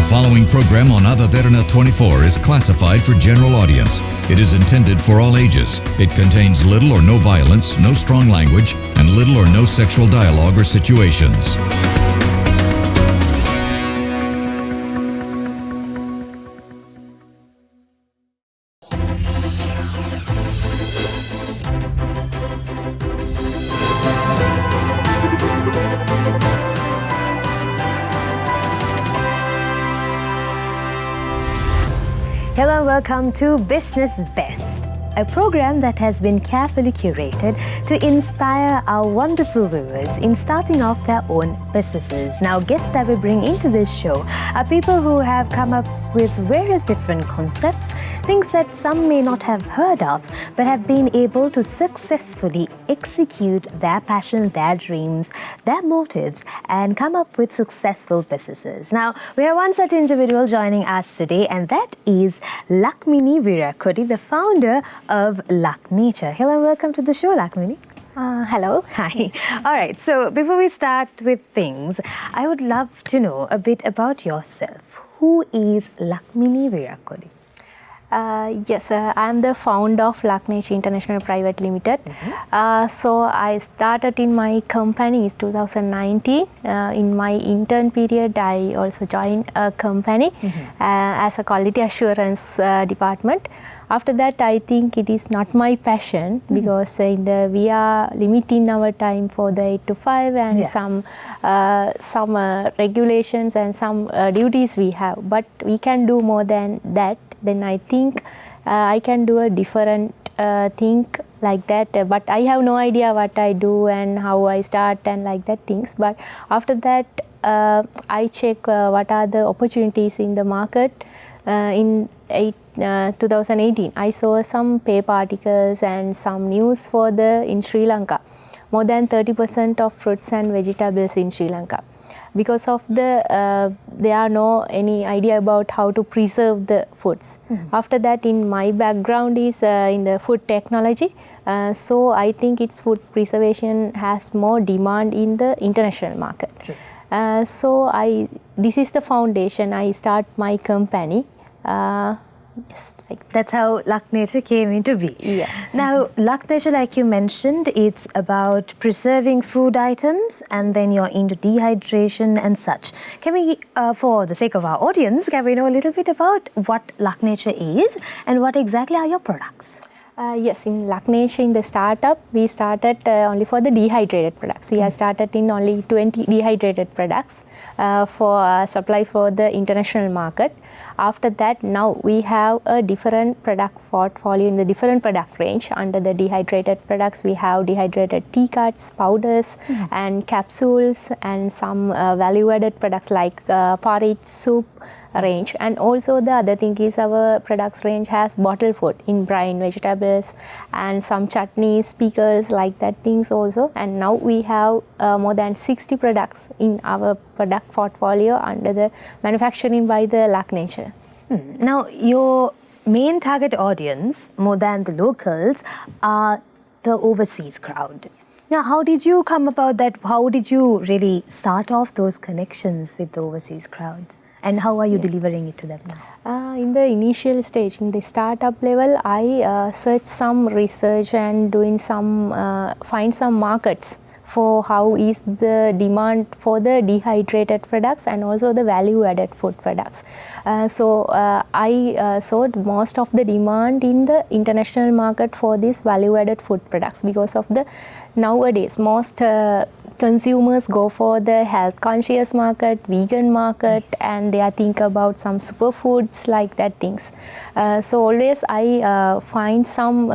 following program on Other Derana 24 is classified for general audience. It is intended for all ages. It contains little or no violence, no strong language, and little or no sexual dialogue or situations. Hello and welcome to Business Best, a program that has been carefully curated to inspire our wonderful viewers in starting off their own businesses. Now, guests that we bring into this show are people who have come up with various different concepts, things that some may not have heard of, but have been able to successfully execute their passion, their dreams, their motives, and come up with successful businesses. Now, we have one such individual joining us today, and that is Lakmini Weerakkody, the founder of Lak Nature. Hello and welcome to the show, Lakmini. Hello. Hi. All right. So before we start with things, I would love to know a bit about yourself. Who is Lakmini Weerakkody? Yes, I am the founder of Lak Nature International Private Limited. So I started in my company in 2019. In my intern period, I also joined a company as a quality assurance department. After that, I think it is not my passion because we are limiting our time for the 8 to 5 and some regulations and some duties we have. But we can do more than that. Then I think I can do a different thing like that. But I have no idea what I do and how I start and like that things. But after that, I check what are the opportunities in the market. In 2018, I saw some paper articles and some news in Sri Lanka. More than 30% of fruits and vegetables in Sri Lanka. Because of there are no any idea about how to preserve the foods. After that, in my background is in the food technology. So I think its food preservation has more demand in the international market. So this is the foundation. I start my company. Yes, that's how Lak Nature came into be. Yeah. Now, Lak Nature, like you mentioned, it's about preserving food items, and then you're into dehydration and such. Can we, for the sake of our audience, can we know a little bit about what Lak Nature is and what exactly are your products? Yes, in Lak Nature, in the startup, we started only for the dehydrated products. We have started in only 20 dehydrated products for supply for the international market. After that, now we have a different product portfolio in the different product range. Under the dehydrated products, we have dehydrated tea cuts, powders, and capsules, and some value-added products like porridge, soup range. And also the other thing is our products range has bottled food in brine, vegetables, and some chutneys, pickles, like that things also. And now we have more than 60 products in our product portfolio under the manufacturing by the Lak Nature. Now, your main target audience, more than the locals, are the overseas crowd. Now, how did you come about that? How did you really start off those connections with the overseas crowds? And how are you delivering it to them now? In the initial stage, in the startup level, I searched some research and find some markets for how is the demand for the dehydrated products and also the value-added food products. So I saw most of the demand in the international market for these value-added food products because of the nowadays most consumers go for the health conscious market, vegan market, and they are think about some superfoods like that things. So always I find some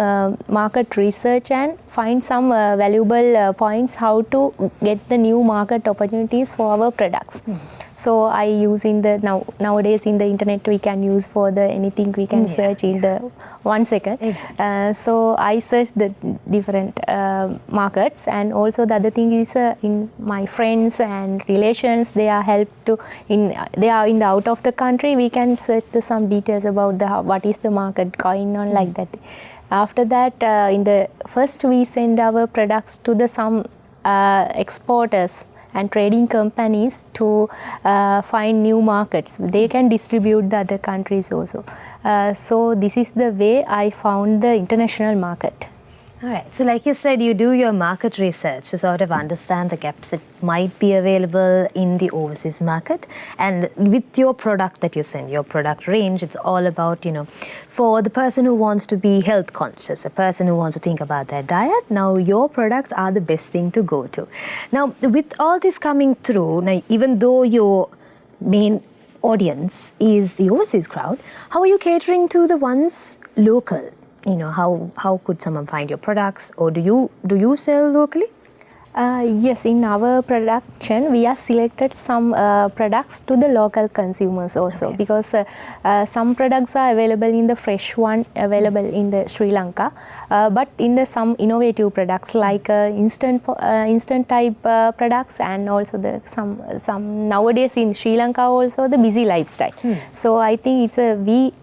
market research and find some valuable points how to get the new market opportunities for our products. So I use in the nowadays in the internet we can use for the anything we can search in the 1 second. So I search the different markets, and also the other thing is in my friends and relations they are helped to they are in the out of the country, we can search some details about what is the market going on like that. After that in the first we send our products to some exporters and trading companies to find new markets. They can distribute the other countries also. So this is the way I found the international market. All right. So like you said, you do your market research to sort of understand the gaps that might be available in the overseas market. And with your product that you send, your product range, it's all about, for the person who wants to be health conscious, a person who wants to think about their diet, now your products are the best thing to go to. Now, with all this coming through, now, even though your main audience is the overseas crowd, how are you catering to the ones local? How could someone find your products, or do you sell locally? Yes, in our production we are selected some products to the local consumers also. Okay. Because some products are available in the fresh one available in the Sri Lanka, but in the some innovative products like instant type products, and also the some nowadays in Sri Lanka also the busy lifestyle. So I think we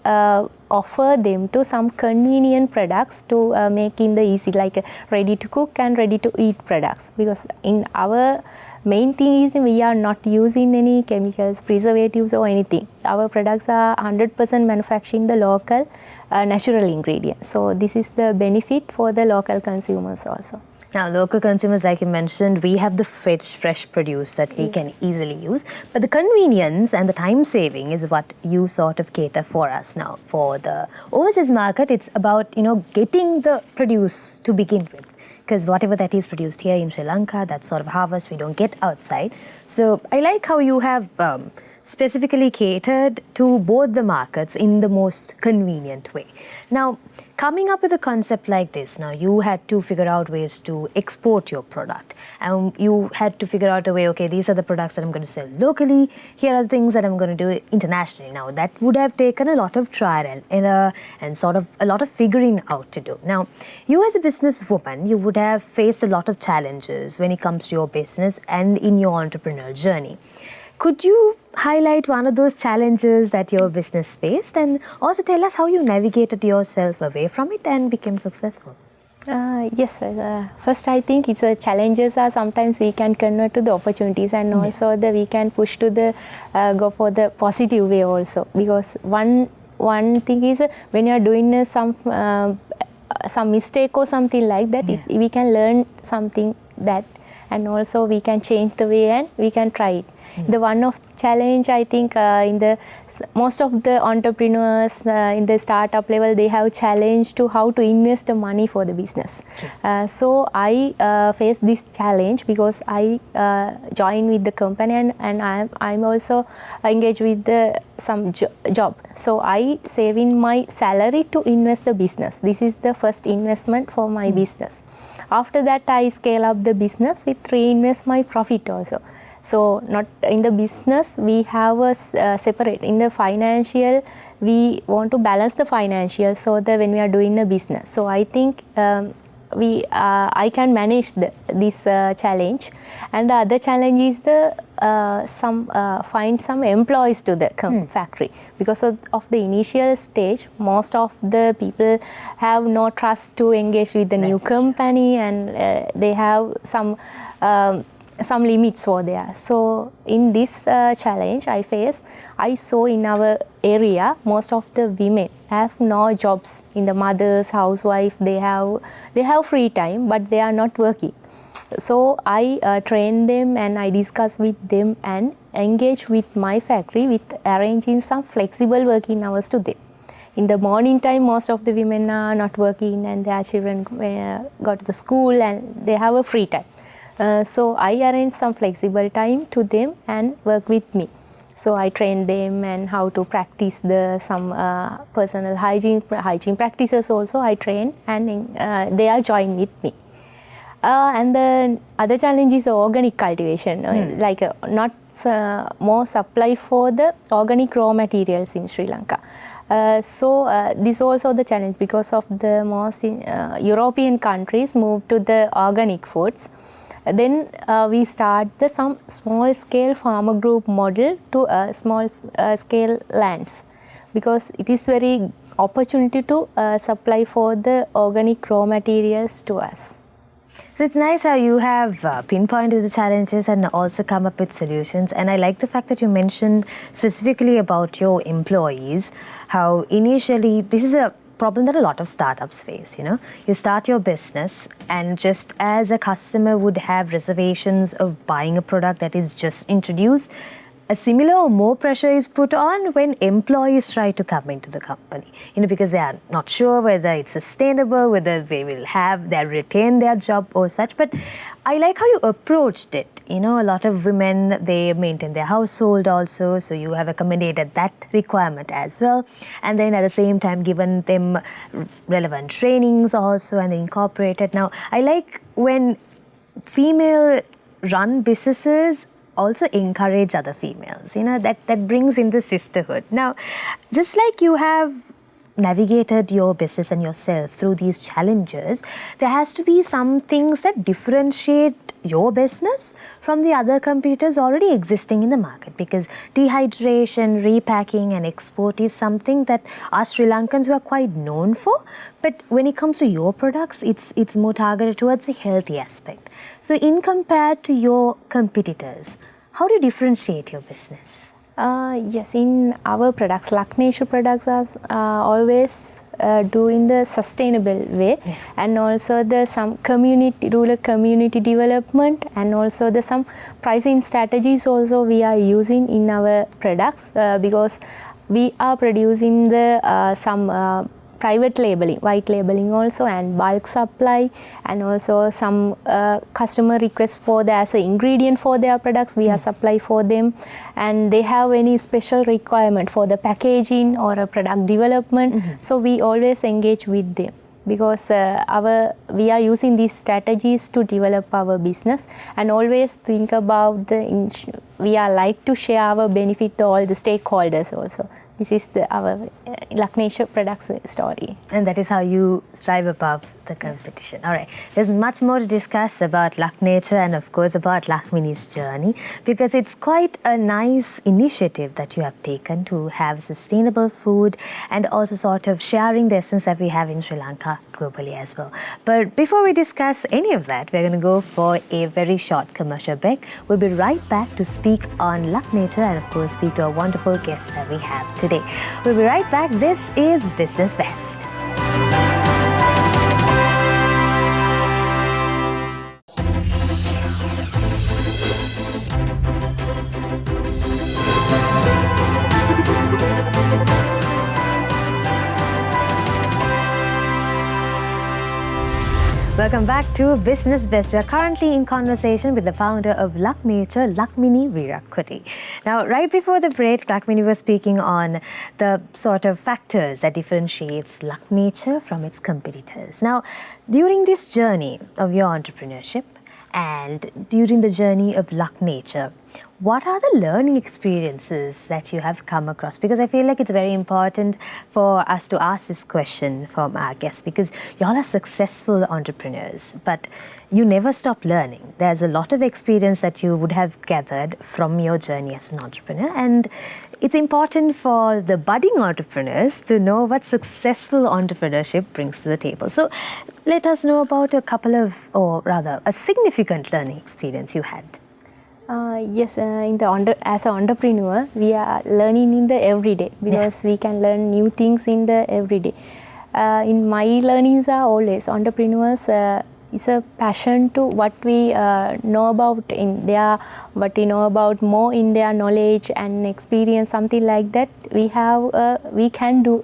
offer them to some convenient products to make in the easy, like ready to cook and ready to eat products, because in our main thing is we are not using any chemicals, preservatives or anything. Our products are 100% manufacturing the local natural ingredients. So this is the benefit for the local consumers also. Now, local consumers, like you mentioned, we have the fresh produce that we can easily use. But the convenience and the time saving is what you sort of cater for us now. For the overseas market, it's about, getting the produce to begin with. Because whatever that is produced here in Sri Lanka, that sort of harvest we don't get outside. So I like how you have specifically catered to both the markets in the most convenient way. Now, coming up with a concept like this, now you had to figure out ways to export your product, and you had to figure out a way, okay, these are the products that I'm going to sell locally, here are the things that I'm going to do internationally. Now that would have taken a lot of trial and error and sort of a lot of figuring out to do. Now, you as a businesswoman, you would have faced a lot of challenges when it comes to your business and in your entrepreneurial journey. Could you highlight one of those challenges that your business faced, and also tell us how you navigated yourself away from it and became successful? Yes, first I think it's challenges are sometimes we can convert to the opportunities, and also we can push to the go for the positive way also, because one thing is when you are doing some mistake or something like that, we can learn something that, and also we can change the way and we can try it. The one of challenge, I think in the most of the entrepreneurs in the startup level, they have challenge to how to invest the money for the business. So I faced this challenge because I joined with the company, and I'm also engaged with some job. So I save in my salary to invest the business. This is the first investment for my business. After that, I scale up the business with reinvest my profit also. So not in the business, we have a separate. In the financial, we want to balance the financial so that when we are doing a business. So I think I can manage this challenge. And the other challenge is find some employees to the factory. Because of the initial stage, most of the people have no trust to engage with the new company, and they have some limits for there. So in this challenge I saw in our area, most of the women have no jobs. In the mothers, housewife, they have free time, but they are not working. So I train them, and I discuss with them and engage with my factory with arranging some flexible working hours to them. In the morning time, most of the women are not working, and their children go to the school and they have a free time. So I arrange some flexible time to them and work with me. So I train them and how to practice some personal hygiene practices also I train, and they are joined with me. And the other challenge is organic cultivation, like not more supply for the organic raw materials in Sri Lanka. So this is also the challenge, because of the most European countries move to the organic foods. Then we start some small scale farmer group model to small scale lands, because it is very opportunity to supply for the organic raw materials to us. So it's nice how you have pinpointed the challenges and also come up with solutions. And I like the fact that you mentioned specifically about your employees, how initially this is a problem that a lot of startups face. You start your business, and just as a customer would have reservations of buying a product that is just introduced, a similar or more pressure is put on when employees try to come into the company, because they are not sure whether it's sustainable, whether they retain their job or such. But I like how you approached it. A lot of women, they maintain their household also, so you have accommodated that requirement as well. And then at the same time, given them relevant trainings also, and they incorporated. Now, I like when female-run businesses also encourage other females, that brings in the sisterhood. Now, just like you have navigated your business and yourself through these challenges, there has to be some things that differentiate your business from the other competitors already existing in the market, because dehydration, repacking and export is something that us Sri Lankans were quite known for. But when it comes to your products, it's more targeted towards the healthy aspect. So in compared to your competitors, how do you differentiate your business? Yes, in our products, Lak Nature products are always do in the sustainable way, and also the some rural community development, and also the some pricing strategies also we are using in our products, because we are producing the some private labeling, white labeling also, and bulk supply, and also some customer requests for the as an ingredient for their products we are supply for them, and they have any special requirement for the packaging or a product development, so we always engage with them, because we are using these strategies to develop our business, and always think about we are like to share our benefit to all the stakeholders also. This is our Lak Nature products story. And that is how you strive above the competition. All right. There's much more to discuss about Lak Nature and, of course, about Lakmini's journey, because it's quite a nice initiative that you have taken to have sustainable food and also sort of sharing the essence that we have in Sri Lanka globally as well. But before we discuss any of that, we're going to go for a very short commercial break. We'll be right back to speak on Lak Nature and, of course, speak to a wonderful guest that we have today. We'll be right back. This is Business Best. Welcome back to Business Best. We are currently in conversation with the founder of Lak Nature, Lakmini Weerakkody. Now, right before the break, Lakmini was speaking on the sort of factors that differentiates Lak Nature from its competitors. Now, during this journey of your entrepreneurship and during the journey of Lak Nature, what are the learning experiences that you have come across? Because I feel like it's very important for us to ask this question from our guests, because y'all are successful entrepreneurs, but you never stop learning. There's a lot of experience that you would have gathered from your journey as an entrepreneur, and it's important for the budding entrepreneurs to know what successful entrepreneurship brings to the table. So let us know about a couple of, or rather, a significant learning experience you had. Yes, as an entrepreneur, we are learning in the everyday, because we can learn new things in the everyday. In my learnings are always entrepreneurs is a passion to what we know about what we know about more in their knowledge and experience, something like that. We can do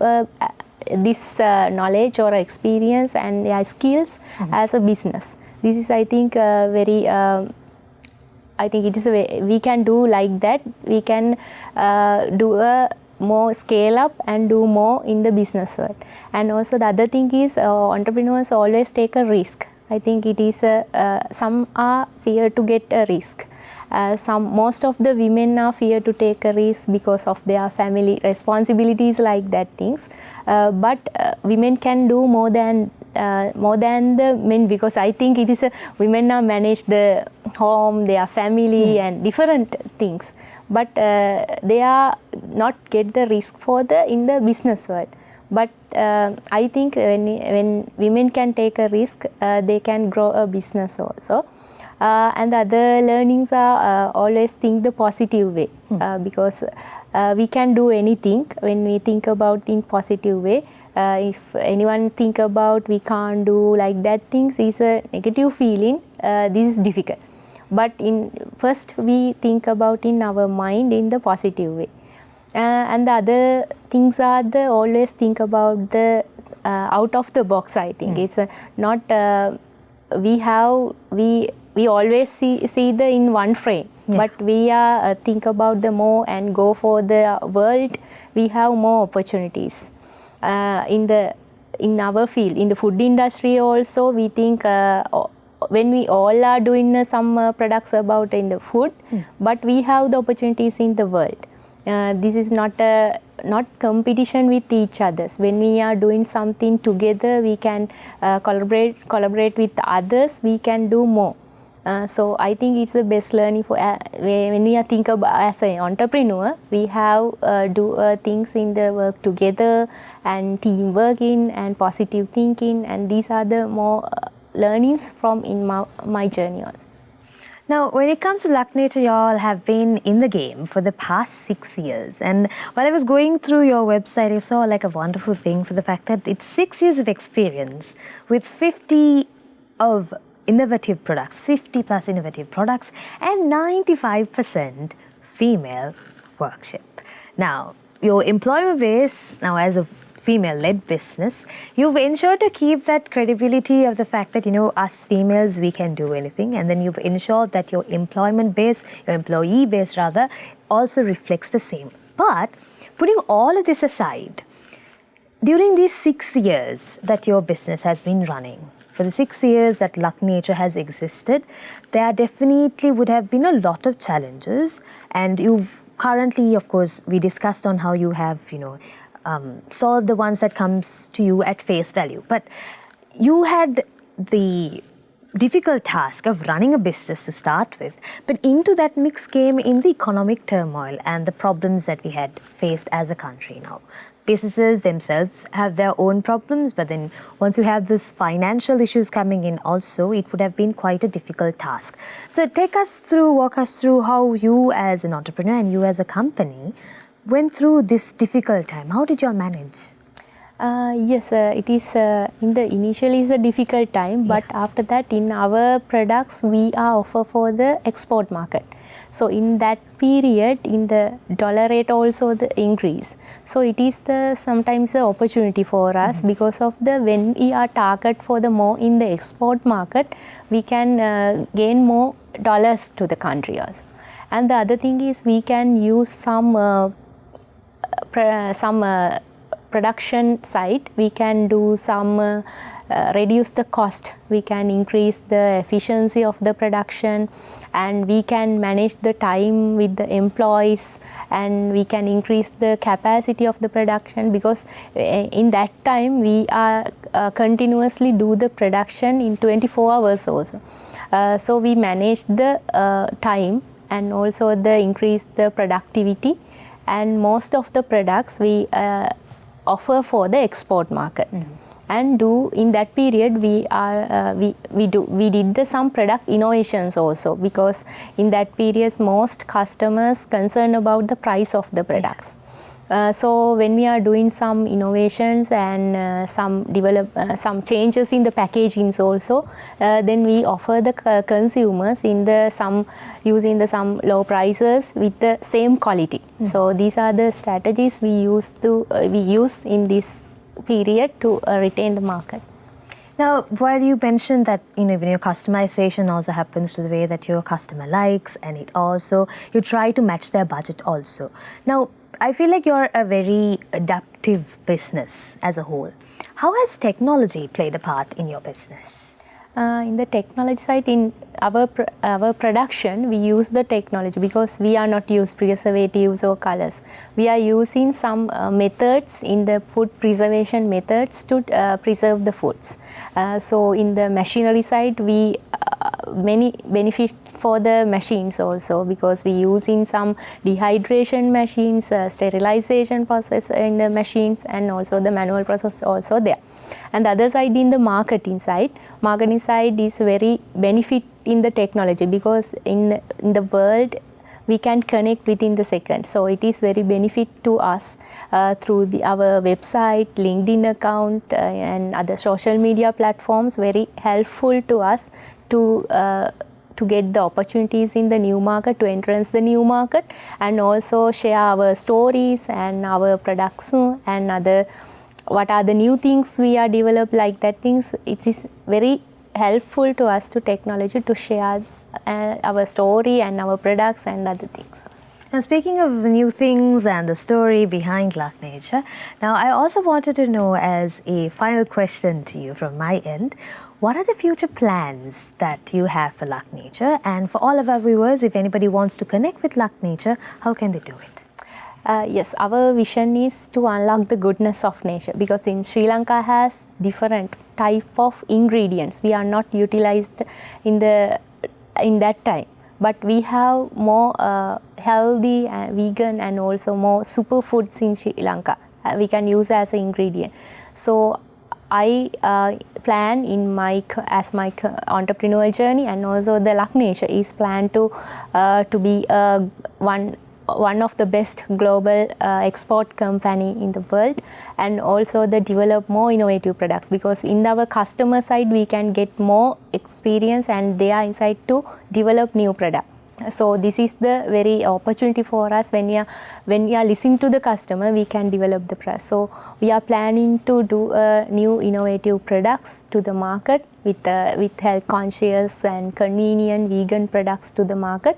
this knowledge or experience and their skills as a business. This is, I think, I think it is a way we can do like that. We can do a more scale up and do more in the business world. And also the other thing is entrepreneurs always take a risk. I think it is some are fear to get a risk. Most of the women are fear to take a risk because of their family responsibilities, like that things. But women can do more than the men, because I think it is women now manage the home, their family and different things, but they are not get the risk in the business world. But I think when women can take a risk, they can grow a business also. And the other learnings are always think the positive way, because we can do anything when we think about in positive way. If anyone think about we can't do like that things is a negative feeling, this is difficult. But first we think about in our mind in the positive way. And the other things are the always think about the out of the box. I think it's not we always see the in one frame, but we are think about the more and go for the world. We have more opportunities in our field. In the food industry also, we think when we all are doing some products about in the food, but we have the opportunities in the world. This is not competition with each others. When we are doing something together, we can collaborate with others. We can do more. So I think it's the best learning for when we are think about as an entrepreneur. We have do things in the work together and team working and positive thinking, and these are the more learnings from in my journey also. Now, when it comes to Lak Nature, y'all have been in the game for the past 6 years. And while I was going through your website, I saw like a wonderful thing for the fact that it's 6 years of experience with 50 of innovative products, 50 plus innovative products, and 95% female workship. Now, your employment base, now as a female-led business, you've ensured to keep that credibility of the fact that, us females, we can do anything. And then you've ensured that your employment base, your employee base rather, also reflects the same. But putting all of this aside, during these 6 years that your business has been running, for the 6 years that Lak Nature has existed, there definitely would have been a lot of challenges. And you've currently, of course, we discussed on how you have, solve the ones that comes to you at face value. But you had the difficult task of running a business to start with, but into that mix came in the economic turmoil and the problems that we had faced as a country now. Businesses themselves have their own problems, but then once you have this financial issues coming in also, it would have been quite a difficult task. So walk us through how you as an entrepreneur and you as a company went through this difficult time. How did you all manage? Yes, it is initially is a difficult time, but after that in our products we are offer for the export market. So in that period, in the dollar rate also the increase. So it is sometimes the opportunity for us because of when we are target for the more in the export market, we can gain more dollars to the country also. And the other thing is we can use some production side, we can do some reduce the cost, we can increase the efficiency of the production, and we can manage the time with the employees, and we can increase the capacity of the production, because in that time we are continuously do the production in 24 hours also. So we manage the time and also the increase the productivity, and most of the products we offer for the export market. And in that period we did some product innovations also, because in that period most customers concerned about the price of the products. So when we are doing some innovations and some changes in the packagings also, then we offer the consumers using some low prices with the same quality. So these are the strategies we use in this period to retain the market. Now, while you mentioned that even your customization also happens to the way that your customer likes, and you try to match their budget also. Now, I feel like you're a very adaptive business as a whole. How has technology played a part in your business? In the technology side, in our production, we use the technology because we are not using preservatives or colors. We are using some methods in the food preservation methods to preserve the foods. So in the machinery side, we many benefit for the machines also, because we use in some dehydration machines, sterilization process in the machines, and also the manual process also there. And the other side, in the marketing side is very benefit in the technology, because in the world we can connect within the second. So it is very benefit to us through our website, LinkedIn account, and other social media platforms. Very helpful to us to get the opportunities in the new market, to entrance the new market, and also share our stories and our products and other what are the new things we are developed, like that things. It is very helpful to us to technology to share our story and our products and other things. Now, speaking of new things and the story behind Lak Nature, now I also wanted to know, as a final question to you from my end, what are the future plans that you have for Lak Nature? And for all of our viewers, if anybody wants to connect with Lak Nature, how can they do it? Yes, our vision is to unlock the goodness of nature, because in Sri Lanka has different type of ingredients. We are not utilized in that time, but we have more healthy and vegan and also more superfoods in Sri Lanka we can use as an ingredient. So I plan in my entrepreneurial journey, and also the Lak Nature is planned to be one of the best global export company in the world, and also the develop more innovative products, because in our customer side we can get more experience and they are inside to develop new product. So this is the very opportunity for us. When we are listening to the customer, we can develop the product. So we are planning to do new innovative products to the market with health conscious and convenient vegan products to the market.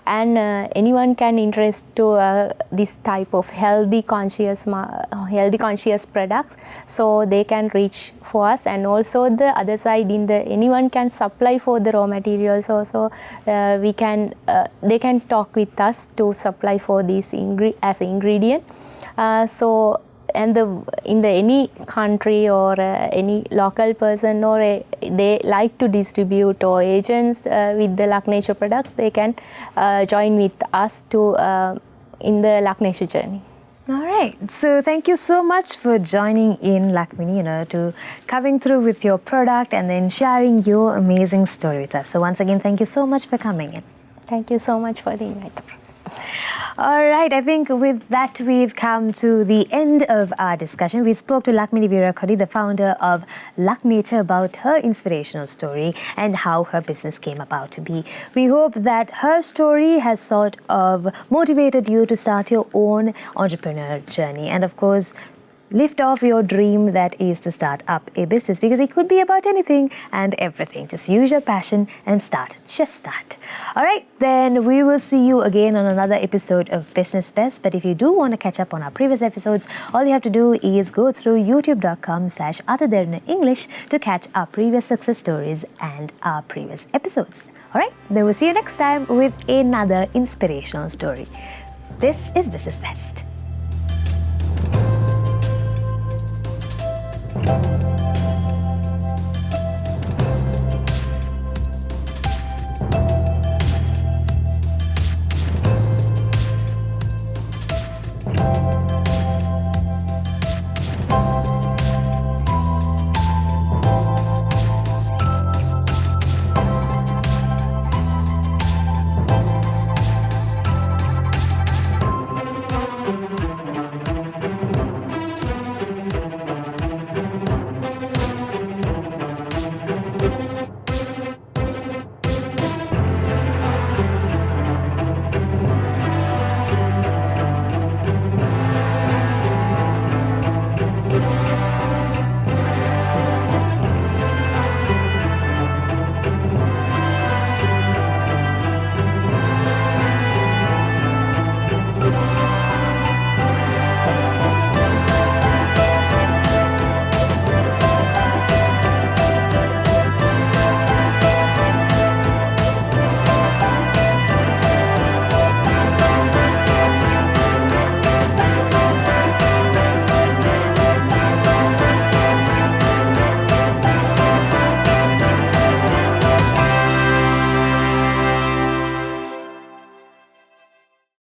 And anyone can interest to this type of healthy conscious products, so they can reach for us. And also the other side, anyone can supply for the raw materials also. They can talk with us to supply for this as an ingredient. And in any country or any local person, or they like to distribute, or agents with the Lak Nature products, they can join with us in the Lak Nature journey. All right. So thank you so much for joining in, Lakmini, to coming through with your product and then sharing your amazing story with us. So once again, thank you so much for coming in. Thank you so much for the invite. All right, I think with that we've come to the end of our discussion. We spoke to Lakmini Weerakkody, the founder of Lak Nature, about her inspirational story and how her business came about to be. We hope that her story has sort of motivated you to start your own entrepreneurial journey, and of course, lift off your dream, that is to start up a business, because it could be about anything and everything. Just use your passion and start. Just start. All right, then we will see you again on another episode of Business Best. But if you do want to catch up on our previous episodes, all you have to do is go through youtube.com/Derana English to catch our previous success stories and our previous episodes. All right, then we'll see you next time with another inspirational story. This is Business Best.